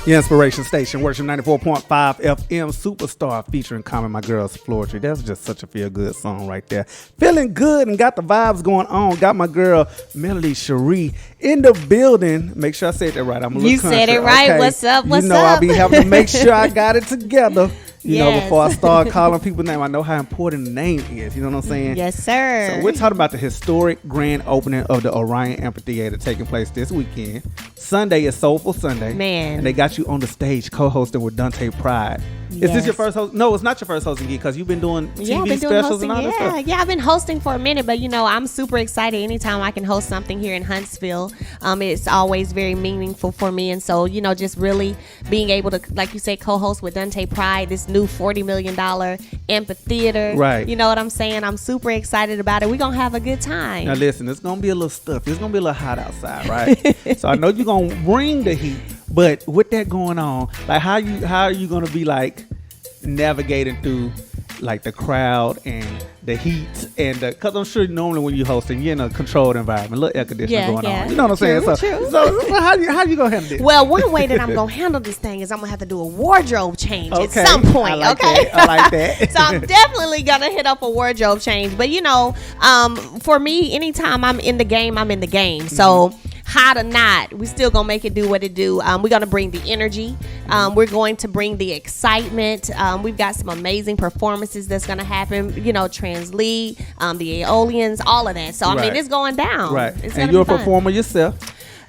Your inspiration station, Worship 94.5 FM Superstar, featuring Common My Girl's Floetry. That's just such a feel-good song right there. Feeling good and got the vibes going on. Got my girl, Melody Shari, in the building. Make sure I said that right. I'm a little country. You said it right. Okay. What's up? What's up? I'll be having to make sure I got it together. You know, before I start calling people's name, I know how important the name is. You know what I'm saying? Yes, sir. So we're talking about the historic grand opening of the Orion Amphiteather taking place this weekend. Sunday is Soulful Sunday. Man. And they got you on the stage co-hosting with Dante Pride. Is this your first host? No, it's not your first hosting gig because you've been doing TV specials and all that stuff. Yeah, I've been hosting for a minute, but I'm super excited anytime I can host something here in Huntsville. It's always very meaningful for me, and so just really being able to, like you said, co-host with Dante Pride, this new $40 million amphitheater. Right. You know what I'm saying? I'm super excited about it. We're gonna have a good time. Now listen, it's gonna be a little stuffy. It's gonna be a little hot outside, right? So I know you're gonna bring the heat, but with that going on, like how are you gonna be like navigating through like the crowd and the heat and because I'm sure normally when you hosting you're in a controlled environment, a little air conditioning going on. You know what I'm saying? So how you gonna handle this? Well, one way that I'm gonna handle this thing is I'm gonna have to do a wardrobe change at some point. I like that. So I'm definitely gonna hit up a wardrobe change. But for me, anytime I'm in the game, I'm in the game. So hot or not, we still gonna make it do what it do. We're gonna bring the energy. We're going to bring the excitement. We've got some amazing performances that's gonna happen. Trans Lee, the Aeolians, all of that. So I mean, it's going down. Right. It's and you're a performer yourself.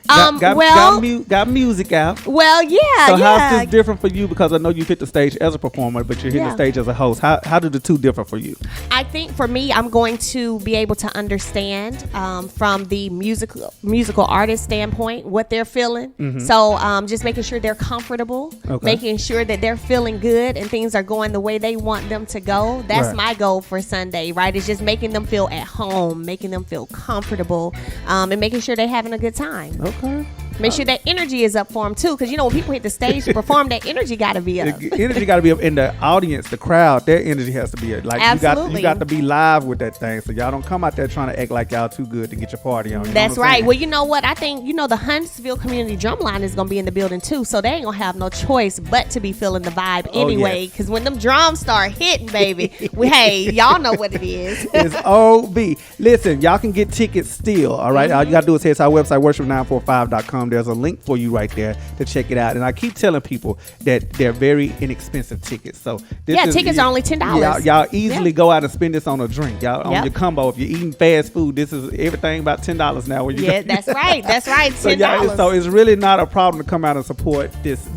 Got music out. Well, yeah. So how's this different for you? Because I know you hit the stage as a performer, but you're hitting the stage as a host. How do the two differ for you? I think for me, I'm going to be able to understand from the musical artist standpoint what they're feeling. Mm-hmm. So just making sure they're comfortable, making sure that they're feeling good and things are going the way they want them to go. That's my goal for Sunday, right? It's just making them feel at home, making them feel comfortable, and making sure they're having a good time. Okay. Make sure that energy is up for them too, because when people hit the stage to perform, that energy got to be up. The energy got to be up in the audience, the crowd. Their energy has to be up. Like absolutely, you got to be live with that thing, so y'all don't come out there trying to act like y'all too good to get your party on. That's right. Well, you know what? I think the Huntsville Community Drumline is gonna be in the building too, so they ain't gonna have no choice but to be feeling the vibe anyway. Because when them drums start hitting, baby, hey, y'all know what it is. It's OB. Listen, y'all can get tickets still. All right, all you gotta do is head to our website worship945.com. There's a link for you right there to check it out. And I keep telling people that they're very inexpensive tickets. So tickets are only $10. Y'all easily go out and spend this on a drink. Y'all on your combo. If you're eating fast food, this is everything about $10 now. That's right. That's right. $10. So it's really not a problem to come out and support this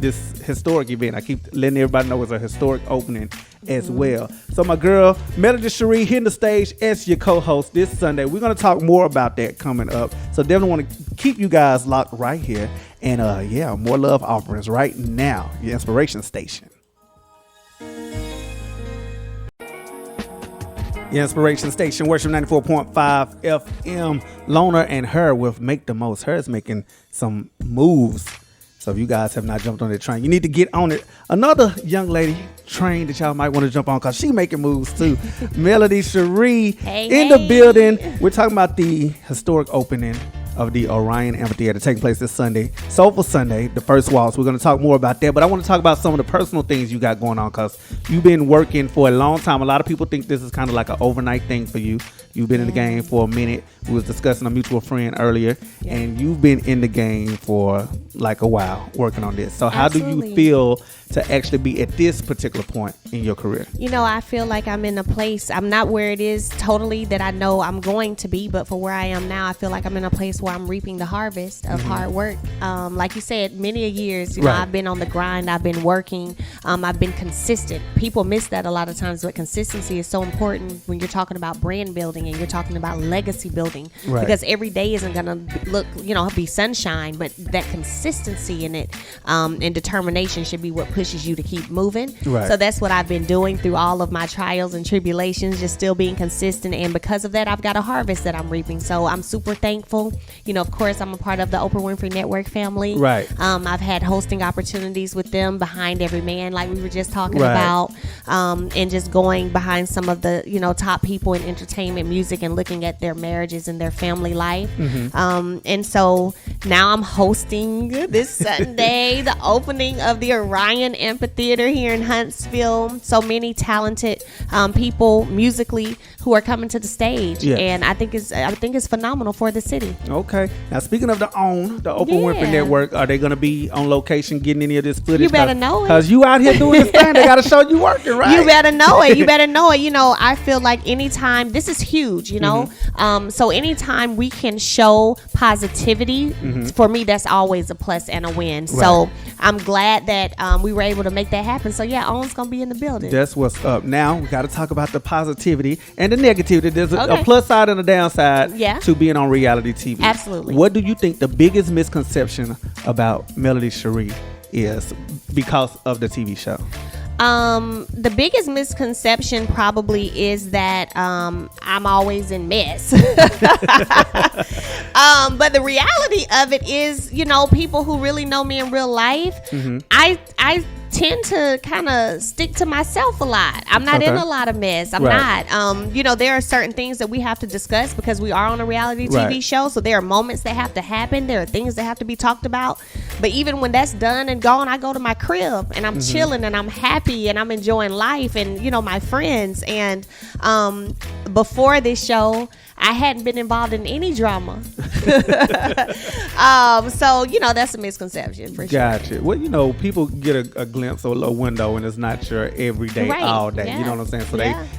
historic event. I keep letting everybody know it's a historic opening as well. So my girl, Melody Shari, hitting the stage as your co-host this Sunday. We're going to talk more about that coming up. So definitely want to keep you guys locked right here. And more love offerings right now. Your inspiration station. Your inspiration station, Worship 94.5 FM. Loner and Her with Make the Most. Her is making some moves. So if you guys have not jumped on that train, you need to get on it. Another young lady train that y'all might want to jump on because she making moves too. Melody Shari in the building. We're talking about the historic opening of the Orion Amphiteather taking place this Sunday. Soulful Sunday, the first waltz. We're going to talk more about that, but I want to talk about some of the personal things you got going on because you've been working for a long time. A lot of people think this is kind of like an overnight thing for you. You've been in the game for a minute. We was discussing a mutual friend earlier, and you've been in the game for like a while working on this. So how do you feel to actually be at this particular point in your career? I feel like I'm in a place, I'm not where it is totally that I know I'm going to be, but for where I am now, I feel like I'm in a place where I'm reaping the harvest of hard work. Like you said, many a years, I've been on the grind, I've been working, I've been consistent. People miss that a lot of times, but consistency is so important when you're talking about brand building and you're talking about legacy building, because every day isn't gonna look, be sunshine, but that consistency in it and determination should be what pushes you to keep moving. So that's what I've been doing through all of my trials and tribulations, just still being consistent, and because of that, I've got a harvest that I'm reaping. So I'm super thankful. Of course, I'm a part of the Oprah Winfrey Network family. I've had hosting opportunities with them behind every man, like we were just talking about, and just going behind some of the top people in entertainment, music, and looking at their marriages challenges in their family life. And so now I'm hosting this Sunday the opening of the Orion Amphiteather here in Huntsville. So many talented people musically who are coming to the stage, and I think it's phenomenal for the city. Okay. Now, speaking of the Oprah Winfrey Network, are they going to be on location getting any of this footage? You better know it. Because you out here doing this thing, they got to show you working, right? You better know it. You better know it. You know, I feel like anytime, this is huge, you know. So anytime we can show positivity, for me, that's always a plus and a win. Right. So I'm glad that we were able to make that happen. So yeah, Owen's going to be in the building. That's what's up. Now, we got to talk about the positivity and the negativity. There's a plus side and a downside to being on reality TV. Absolutely. What do you think the biggest misconception about Melody Shari is because of the TV show? The biggest misconception probably is that I'm always in mess. But the reality of it is, you know, people who really know me in real life, I tend to kind of stick to myself a lot. I'm not in a lot of mess. I'm not. You know, there are certain things that we have to discuss because we are on a reality TV show. So there are moments that have to happen. There are things that have to be talked about. But even when that's done and gone, I go to my crib and I'm chilling and I'm happy and I'm enjoying life and, you know, my friends. And before this show, I hadn't been involved in any drama. So, you know, that's a misconception for sure. Gotcha. Well, you know, people get a glimpse or a window and it's not your everyday all day. Yeah. You know what I'm saying? So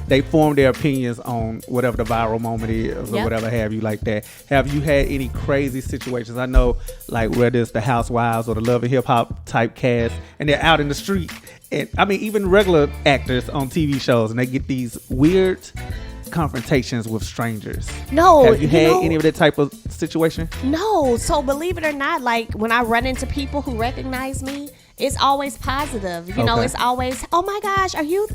they form their opinions on whatever the viral moment is or whatever have you like that. Have you had any crazy situations? I know, like, whether it's the Housewives or the Love and Hip Hop type cast and they're out in the street. And I mean, even regular actors on TV shows and they get these weird confrontations with strangers. No. Have you had any of that type of situation? No. So believe it or not, like when I run into people who recognize me, it's always positive. You know, it's always, oh my gosh, are you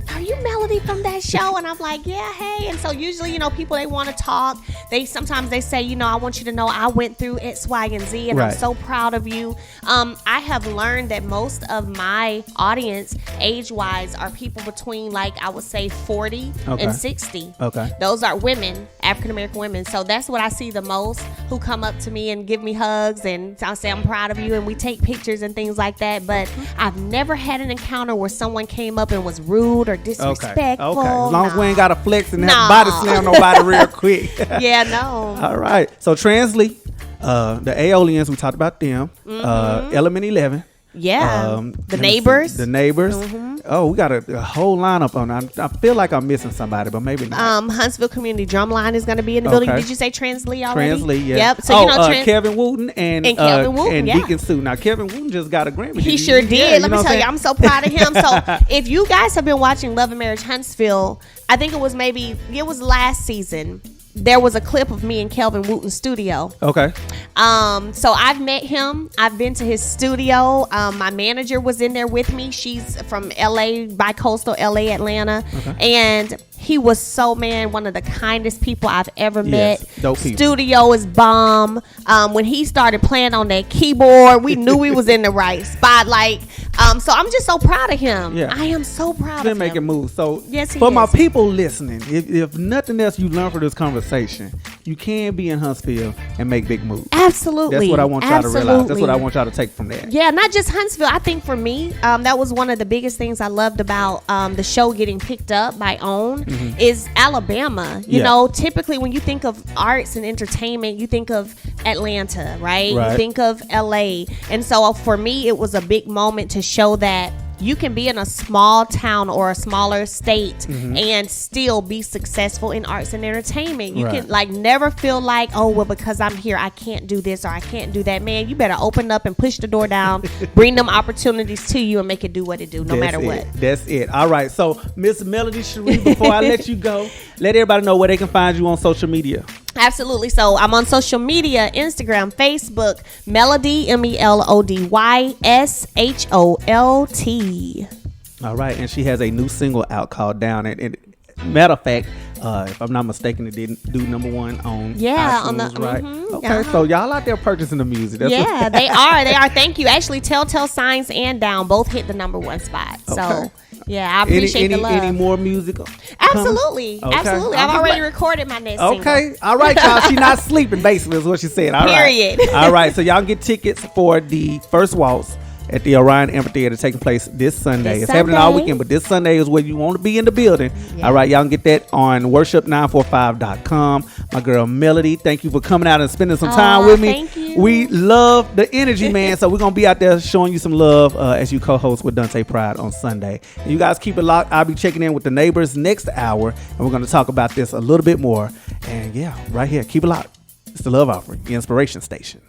Melody from that show? And I'm like, yeah, hey. And so usually, you know, people, they want to talk. Sometimes they say, you know, I want you to know I went through X, Y, and Z, and I'm so proud of you. I have learned that most of my audience, age-wise, are people between, like, I would say 40 and 60. Okay. Those are women, African-American women. So that's what I see the most, who come up to me and give me hugs, and I'll say, I'm proud of you, and we take pictures and things like that. But I've never had an encounter where someone came up and was rude or disrespectful. Okay. As long as we ain't got to flex and have body slam nobody real quick. Yeah, no. All right. So Translate, the Aeolians, we talked about them. Element 11. Yeah. The Neighbors. The Neighbors. Oh, we got a whole lineup on. I feel like I'm missing somebody, but maybe not. Huntsville Community Drumline is going to be in the building. Did you say Translate already? Translate, yeah. Yep. So you know, Kevin Wooten and Kevin Wooten, and Deacon Sue. Now Kevin Wooten just got a Grammy. He sure did. Yeah, Let me tell you, I'm so proud of him. So if you guys have been watching Love and Marriage Huntsville, I think it was last season. There was a clip of me in Kelvin Wooten's studio. Okay. So I've met him. I've been to his studio. My manager was in there with me. She's from LA, bi-coastal LA, Atlanta. And he was one of the kindest people I've ever met. Dope people. Studio is bomb. When he started playing on that keyboard, we knew we was in the right spot. Like, so I'm just so proud of him. Yeah. I am so proud of him. He's been making moves. So yes, for my people listening, if nothing else you learn from this conversation, you can be in Huntsville and make big moves. Absolutely. That's what I want y'all to realize. That's what I want y'all to take from there. Yeah, not just Huntsville. I think for me, that was one of the biggest things I loved about the show getting picked up by OWN is Alabama. You know, typically when you think of arts and entertainment, you think of Atlanta, right? You think of LA. And so for me, it was a big moment to show that you can be in a small town or a smaller state and still be successful in arts and entertainment. You can like never feel like, oh, well, because I'm here, I can't do this or I can't do that. Man, you better open up and push the door down, bring them opportunities to you and make it do what it do, no matter what. That's it. All right. So Miss Melody Shari, before I let you go, let everybody know where they can find you on social media. Absolutely. So I'm on social media, Instagram, Facebook, Melody, MELODYSHOLT. All right. And she has a new single out called Down. And matter of fact, if I'm not mistaken, it didn't do #1 on iTunes, on the right? Okay, so y'all out there purchasing the music. That's they are. They are. Thank you. Actually, Telltale Signs and Down both hit the #1 spot. So Yeah, I appreciate the love. Any more music? Absolutely. Okay. Absolutely. I've already recorded my next single. Okay. All right, y'all. She not sleeping, basically, is what she said. All right. Period. All right. So y'all get tickets for the first waltz at the Orion Amphiteather taking place this Sunday. It's happening all weekend, but this Sunday is where you want to be in the building. Yeah. All right, y'all can get that on worship945.com. My girl Melody, thank you for coming out and spending some time with me. Thank you. We love the energy, man. So we're going to be out there showing you some love as you co-host with Dante Pride on Sunday. And you guys keep it locked. I'll be checking in with the neighbors next hour, and we're going to talk about this a little bit more. And yeah, right here, keep it locked. It's the Love Offering, the Inspiration Station.